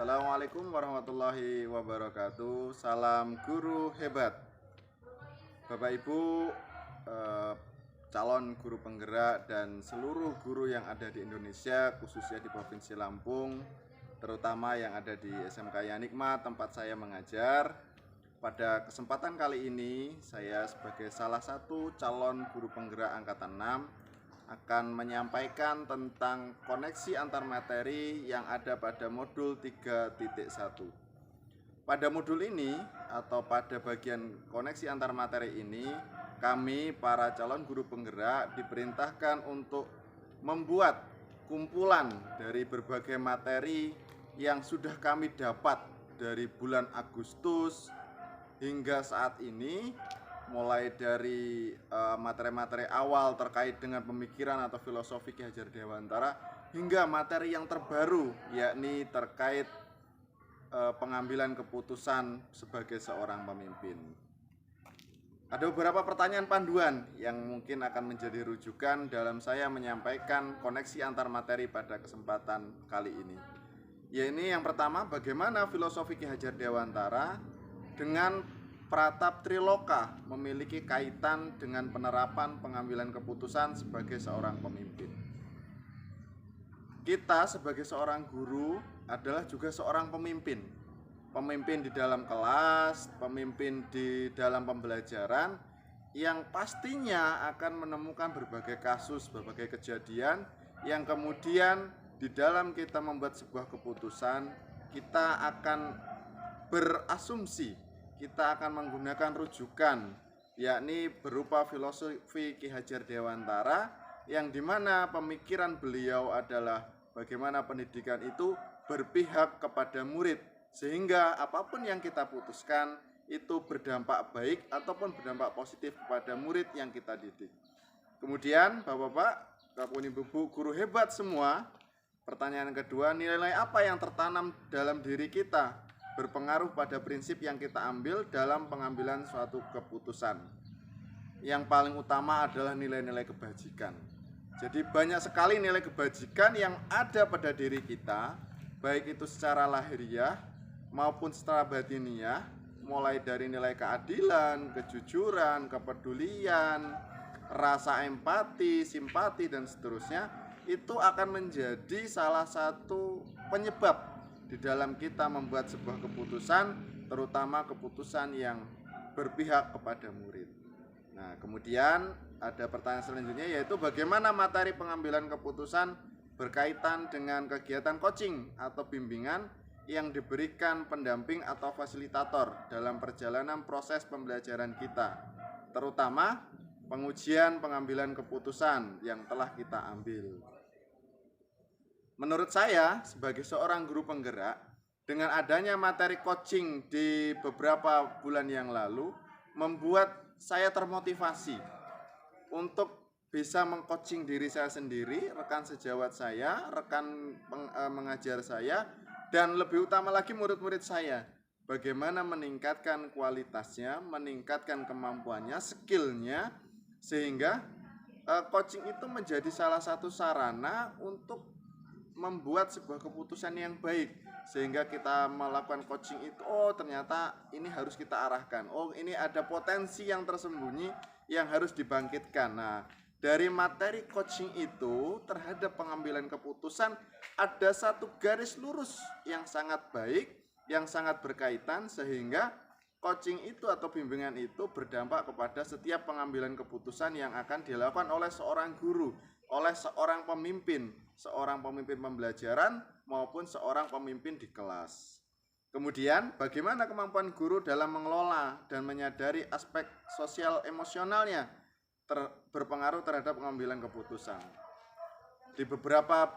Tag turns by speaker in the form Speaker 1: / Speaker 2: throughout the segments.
Speaker 1: Assalamualaikum warahmatullahi wabarakatuh. Salam guru hebat. Bapak Ibu, eh, calon guru penggerak dan seluruh guru yang ada di Indonesia, khususnya di Provinsi Lampung, terutama yang ada di SMK Yanikmat tempat saya mengajar. Pada kesempatan kali ini, saya sebagai salah satu calon guru penggerak angkatan 6 akan menyampaikan tentang koneksi antar materi yang ada pada modul 3.1. Pada modul ini atau pada bagian koneksi antar materi ini, kami para calon guru penggerak diperintahkan untuk membuat kumpulan dari berbagai materi yang sudah kami dapat dari bulan Agustus hingga saat ini, mulai dari materi-materi awal terkait dengan pemikiran atau filosofi Ki Hajar Dewantara hingga materi yang terbaru, yakni terkait pengambilan keputusan sebagai seorang pemimpin. Ada beberapa pertanyaan panduan yang mungkin akan menjadi rujukan dalam saya menyampaikan koneksi antar materi pada kesempatan kali ini. Yaitu yang pertama, bagaimana filosofi Ki Hajar Dewantara dengan Pratap Triloka memiliki kaitan dengan penerapan pengambilan keputusan sebagai seorang pemimpin. Kita sebagai seorang guru adalah juga seorang pemimpin. Pemimpin di dalam kelas, pemimpin di dalam pembelajaran yang pastinya akan menemukan berbagai kasus, berbagai kejadian yang kemudian di dalam kita membuat sebuah keputusan, kita akan berasumsi, kita akan menggunakan rujukan, yakni berupa filosofi Ki Hajar Dewantara, yang dimana pemikiran beliau adalah bagaimana pendidikan itu berpihak kepada murid, sehingga apapun yang kita putuskan itu berdampak baik ataupun berdampak positif kepada murid yang kita didik. Kemudian Bapak-bapak, Bapak Ibu guru hebat semua, pertanyaan kedua, nilai apa yang tertanam dalam diri kita berpengaruh pada prinsip yang kita ambil dalam pengambilan suatu keputusan. Yang paling utama adalah nilai-nilai kebajikan. Jadi banyak sekali nilai kebajikan yang ada pada diri kita, baik itu secara lahiriah maupun secara batiniah, mulai dari nilai keadilan, kejujuran, kepedulian, rasa empati, simpati, dan seterusnya. Itu akan menjadi salah satu penyebab di dalam kita membuat sebuah keputusan, terutama keputusan yang berpihak kepada murid. Nah, kemudian ada pertanyaan selanjutnya, yaitu bagaimana materi pengambilan keputusan berkaitan dengan kegiatan coaching atau bimbingan yang diberikan pendamping atau fasilitator dalam perjalanan proses pembelajaran kita, terutama pengujian pengambilan keputusan yang telah kita ambil. Menurut saya, sebagai seorang guru penggerak, dengan adanya materi coaching di beberapa bulan yang lalu, membuat saya termotivasi untuk bisa mengcoaching diri saya sendiri, rekan sejawat saya, rekan mengajar saya, dan lebih utama lagi murid-murid saya. Bagaimana meningkatkan kualitasnya, meningkatkan kemampuannya, skillnya, sehingga coaching itu menjadi salah satu sarana untuk membuat sebuah keputusan yang baik, sehingga kita melakukan coaching itu, oh ternyata ini harus kita arahkan, oh ini ada potensi yang tersembunyi yang harus dibangkitkan. Nah, dari materi coaching itu terhadap pengambilan keputusan ada satu garis lurus yang sangat baik, yang sangat berkaitan, sehingga coaching itu atau bimbingan itu berdampak kepada setiap pengambilan keputusan yang akan dilakukan oleh seorang guru, oleh seorang pemimpin pembelajaran maupun seorang pemimpin di kelas. Kemudian bagaimana kemampuan guru dalam mengelola dan menyadari aspek sosial emosionalnya berpengaruh terhadap pengambilan keputusan. Di beberapa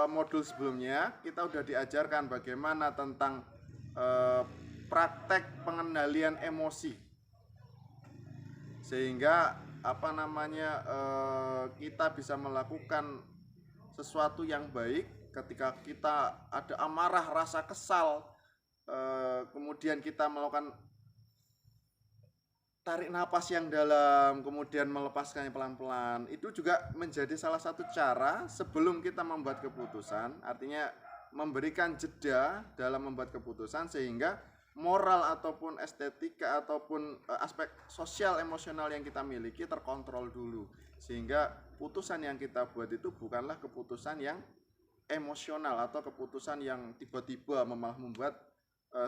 Speaker 1: modul sebelumnya kita sudah diajarkan bagaimana tentang praktek pengendalian emosi, sehingga kita bisa melakukan sesuatu yang baik ketika kita ada amarah, rasa kesal, kemudian kita melakukan tarik napas yang dalam, kemudian melepaskannya pelan-pelan. Itu juga menjadi salah satu cara sebelum kita membuat keputusan. Artinya memberikan jeda dalam membuat keputusan sehingga moral ataupun estetika ataupun aspek sosial emosional yang kita miliki terkontrol dulu, sehingga putusan yang kita buat itu bukanlah keputusan yang emosional atau keputusan yang tiba-tiba malah membuat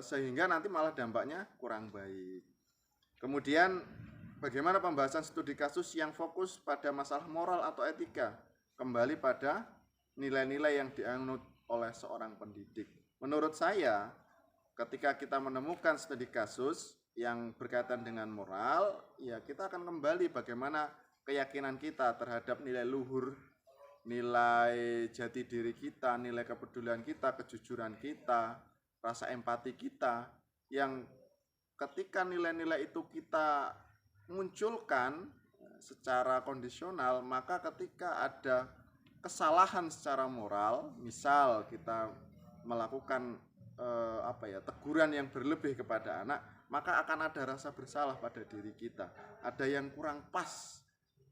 Speaker 1: sehingga nanti malah dampaknya kurang baik. Kemudian bagaimana pembahasan studi kasus yang fokus pada masalah moral atau etika, kembali pada nilai-nilai yang dianut oleh seorang pendidik. Menurut saya, ketika kita menemukan studi kasus yang berkaitan dengan moral, ya kita akan kembali bagaimana keyakinan kita terhadap nilai luhur, nilai jati diri kita, nilai kepedulian kita, kejujuran kita, rasa empati kita, yang ketika nilai-nilai itu kita munculkan secara kondisional, maka ketika ada kesalahan secara moral, misal kita melakukan teguran yang berlebih kepada anak, maka akan ada rasa bersalah pada diri kita. Ada yang kurang pas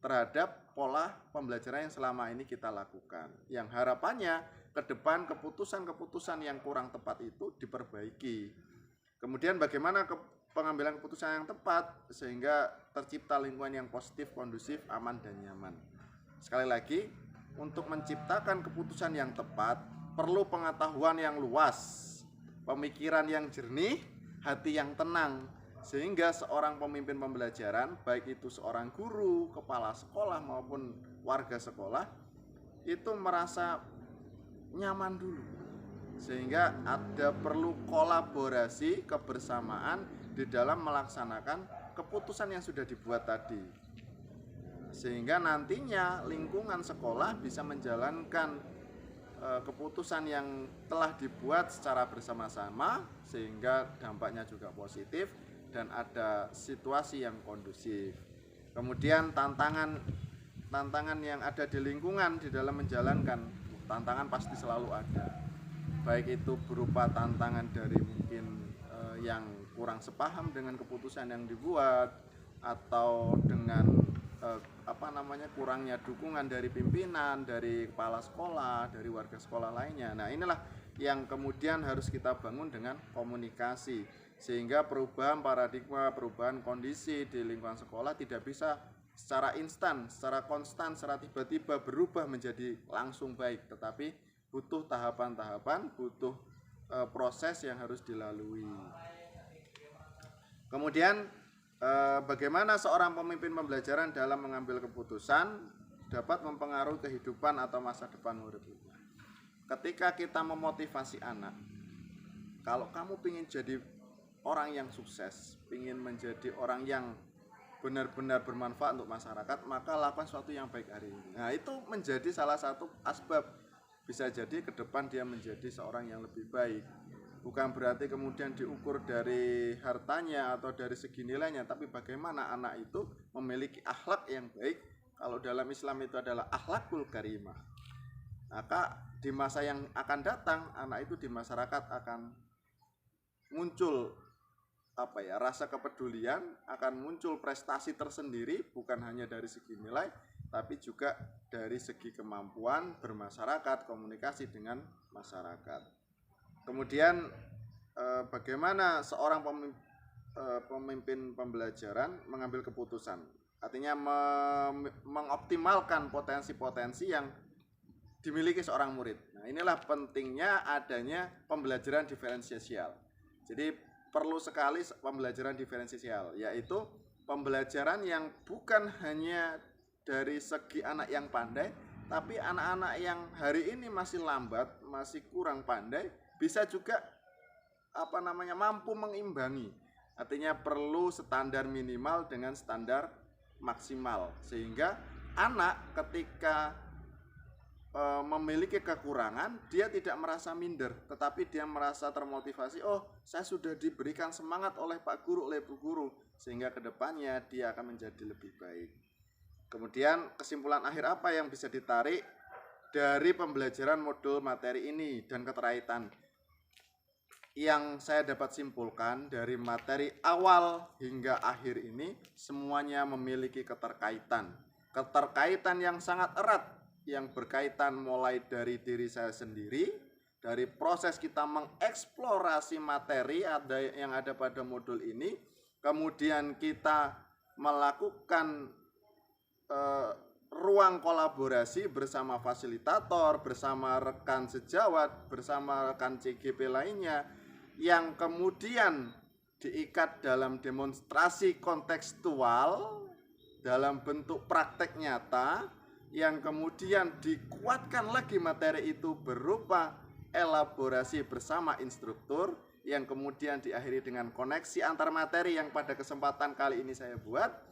Speaker 1: terhadap pola pembelajaran yang selama ini kita lakukan. Yang harapannya ke depan keputusan-keputusan yang kurang tepat itu diperbaiki. Kemudian bagaimana pengambilan keputusan yang tepat sehingga tercipta lingkungan yang positif, kondusif, aman, dan nyaman. Sekali lagi, untuk menciptakan keputusan yang tepat perlu pengetahuan yang luas, pemikiran yang jernih, hati yang tenang, sehingga seorang pemimpin pembelajaran, baik itu seorang guru, kepala sekolah maupun warga sekolah, itu merasa nyaman dulu, sehingga ada perlu kolaborasi, kebersamaan di dalam melaksanakan keputusan yang sudah dibuat tadi, sehingga nantinya lingkungan sekolah bisa menjalankan keputusan yang telah dibuat secara bersama-sama sehingga dampaknya juga positif dan ada situasi yang kondusif. Kemudian tantangan yang ada di lingkungan di dalam menjalankan, tantangan pasti selalu ada, baik itu berupa tantangan dari mungkin yang kurang sepaham dengan keputusan yang dibuat, atau dengan kurangnya dukungan dari pimpinan, dari kepala sekolah, dari warga sekolah lainnya. Nah, inilah yang kemudian harus kita bangun dengan komunikasi, sehingga perubahan paradigma, perubahan kondisi di lingkungan sekolah tidak bisa secara instan, secara konstan, secara tiba-tiba berubah menjadi langsung baik, tetapi butuh tahapan-tahapan, butuh proses yang harus dilalui. Kemudian bagaimana seorang pemimpin pembelajaran dalam mengambil keputusan dapat mempengaruhi kehidupan atau masa depan muridnya. Ketika kita memotivasi anak, kalau kamu ingin jadi orang yang sukses, ingin menjadi orang yang benar-benar bermanfaat untuk masyarakat, maka lakukan sesuatu yang baik hari ini. Nah, itu menjadi salah satu asbab, bisa jadi ke depan dia menjadi seorang yang lebih baik. Bukan berarti kemudian diukur dari hartanya atau dari segi nilainya, tapi bagaimana anak itu memiliki akhlak yang baik. Kalau dalam Islam itu adalah akhlakul karimah. Maka di masa yang akan datang, anak itu di masyarakat akan muncul rasa kepedulian, akan muncul prestasi tersendiri, bukan hanya dari segi nilai, tapi juga dari segi kemampuan bermasyarakat, komunikasi dengan masyarakat. Kemudian bagaimana seorang pemimpin pembelajaran mengambil keputusan, artinya mengoptimalkan potensi-potensi yang dimiliki seorang murid. Nah, inilah pentingnya adanya pembelajaran diferensial. Jadi perlu sekali pembelajaran diferensial, yaitu pembelajaran yang bukan hanya dari segi anak yang pandai, tapi anak-anak yang hari ini masih lambat, masih kurang pandai, bisa juga mampu mengimbangi. Artinya perlu standar minimal dengan standar maksimal, sehingga anak ketika memiliki kekurangan, dia tidak merasa minder, tetapi dia merasa termotivasi. Oh, saya sudah diberikan semangat oleh Pak Guru, oleh Bu Guru, sehingga kedepannya dia akan menjadi lebih baik. Kemudian kesimpulan akhir apa yang bisa ditarik dari pembelajaran modul materi ini dan keterkaitan? Yang saya dapat simpulkan dari materi awal hingga akhir ini, semuanya memiliki keterkaitan yang sangat erat, yang berkaitan mulai dari diri saya sendiri, dari proses kita mengeksplorasi materi yang ada pada modul ini, kemudian kita melakukan ruang kolaborasi bersama fasilitator, bersama rekan sejawat, bersama rekan CGP lainnya, yang kemudian diikat dalam demonstrasi kontekstual dalam bentuk praktek nyata, yang kemudian dikuatkan lagi materi itu berupa elaborasi bersama instruktur, yang kemudian diakhiri dengan koneksi antar materi yang pada kesempatan kali ini saya buat.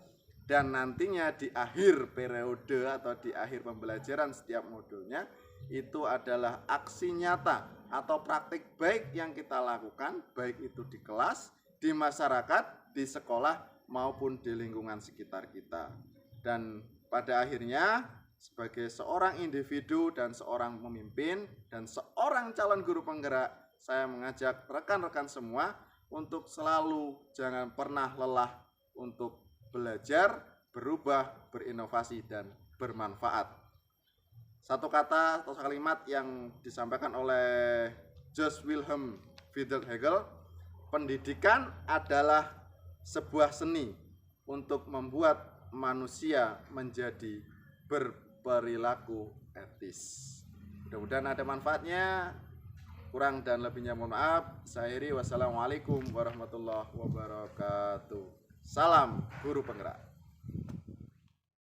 Speaker 1: Dan nantinya di akhir periode atau di akhir pembelajaran setiap modulnya itu adalah aksi nyata atau praktik baik yang kita lakukan, baik itu di kelas, di masyarakat, di sekolah maupun di lingkungan sekitar kita. Dan pada akhirnya sebagai seorang individu dan seorang pemimpin dan seorang calon guru penggerak, saya mengajak rekan-rekan semua untuk selalu jangan pernah lelah untuk belajar, berubah, berinovasi, dan bermanfaat. Satu kata atau kalimat yang disampaikan oleh Josh Wilhelm Friedrich Hegel, pendidikan adalah sebuah seni untuk membuat manusia menjadi berperilaku etis. Mudah-mudahan ada manfaatnya. Kurang dan lebihnya mohon maaf. Saya Iri, wassalamualaikum warahmatullahi wabarakatuh. Salam guru penggerak.